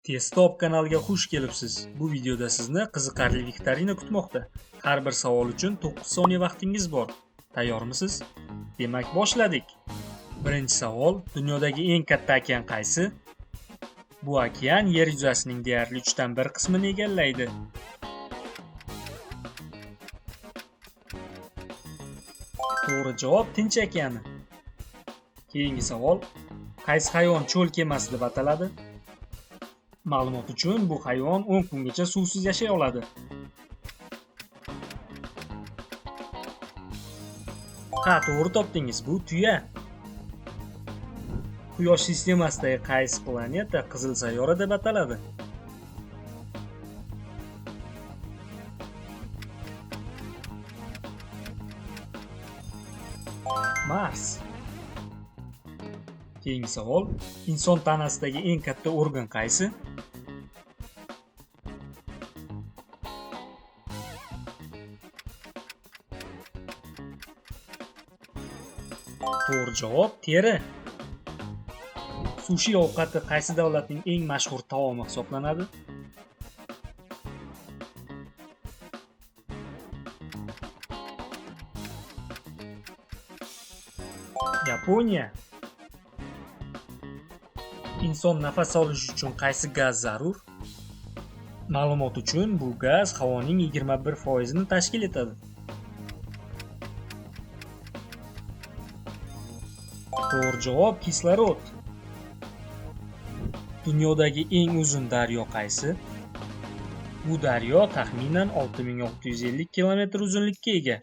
Testop kanaliga xush kelibsiz. Bu videoda sizni qiziqarli viktorina kutmoqda. Har bir savol uchun 9 soniya vaqtingiz bor. Tayyormisiz? Demak, boshladik. Birinchi savol: dunyodagi eng katta okean qaysi? Bu okean yer yuzasining deyarli 1/3 qismini egallaydi. To'g'ri javob Tinch okeani. Keyingi savol: qaysi hayvon cho'l kemasi deb ataladi? Ma'lumot uchun, bu hayvon 10 kungacha suvsiz yashay oladi. To'g'ri topdingiz, bu tuya. Quyosh sistemasidagi qaysi planeta qizil sayyora deb ataladi? Mars. Keyingi savol: inson tanasidagi eng katta organ qaysi? To'g'ri javob teri. Sushi ovqati qaysi davlatning eng mashhur taomi hisoblanadi? Yaponiya. Inson nafas olish uchun qaysi gaz zarur? Ma'lumot uchun, bu gaz havoning 21% ni tashkil etadi. To'g'ri javob kislorod. Dunyodagi eng uzun daryo qaysi? Bu daryo taxminan 6650 km uzunlikka ega.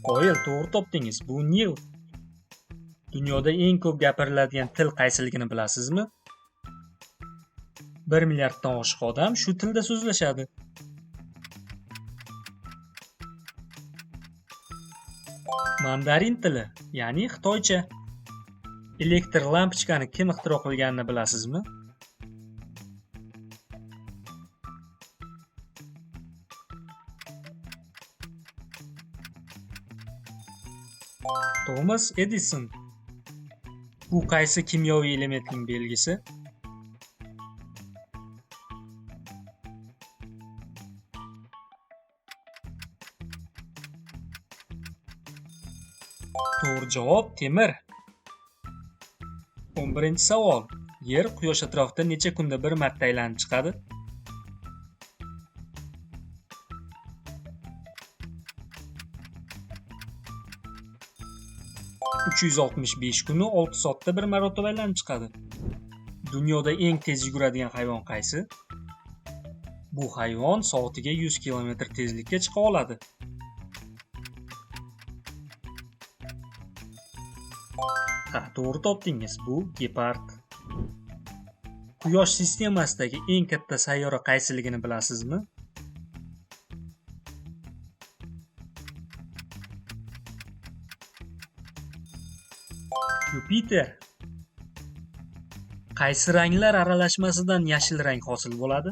Qoyil, to'g'ri topdingiz, bu Nil. Dunyoda eng ko'p gapiriladigan til qaysiligini bilasizmi? 1 milliarddan oshiq odam shu tilda so'zlashadi. Mandarin tili, ya'ni xitoycha. Elektr lampochkani kim ixtiro qilganini bilasizmi? Thomas Edison. Bu qaysi kimyoviy elementning belgisi? To'g'ri javob temir. 11-savol. Yer Quyosh atrofida necha kunda bir marta aylanib chiqadi? ...365 kuni 6 soatda bir marotaba aylanib chiqadi. Dunyoda eng tez yuguradigan hayvon qaysi? Bu hayvon soatiga 100 km tezlikka chiqa oladi. To'g'ri topdingiz, bu gepard. Quyosh sistemasidagi eng katta sayyora qaysiligini bilasizmi? Yupiter. Qaysi ranglar aralashmasidan yashil rang hosil bo'ladi?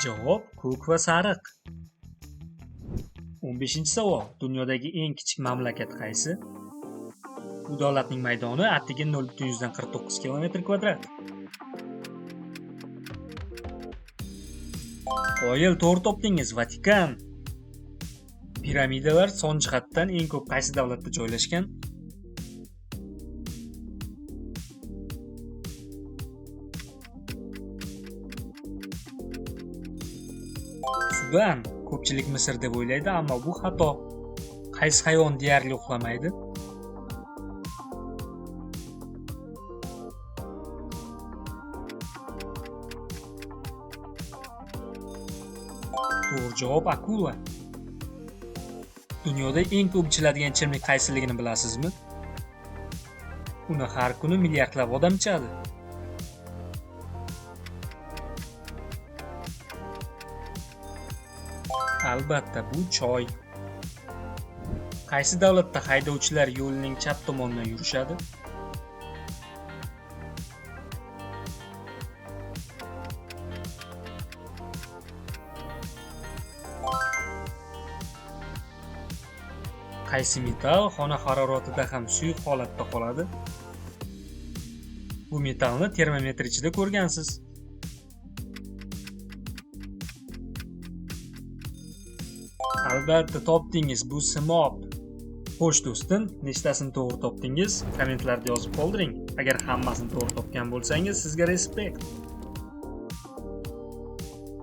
Javob ko'k va sariq. 15-savol. Dunyodagi eng kichik mamlakat qaysi? Bu davlatning maydoni atigi 0,149 km². Qoyil, to'g'ri topdingiz, Vatikan. Piramidalar son jihatdan eng ko'p qaysi davlatda joylashgan? Sudan. Ko'pchilik Misr deb o'ylaydi, ammo bu xato. Qaysi hayvon deyarli uxlamaydi? To'g'ri javob akula. Dunyoda eng ko'p ichiladigan ichimlik qaysiligini bilasizmi? Uni har kuni milliardlab odam ichadi. Albatta, bu choy. Qaysi davlatda haydovchilar yo'lning chap tomonidan yurishadi? Qaysi metall xona haroratida ham suyuq holatda qoladi? Bu metallni termometr ichida ko'rgansiz. Albatta topdingiz, bu simob. Xo'sh do'stim, nechtasini to'g'ri topdingiz? Kommentlarda yozib qoldiring. Agar hammasini to'g'ri topgan bo'lsangiz, sizga respekt.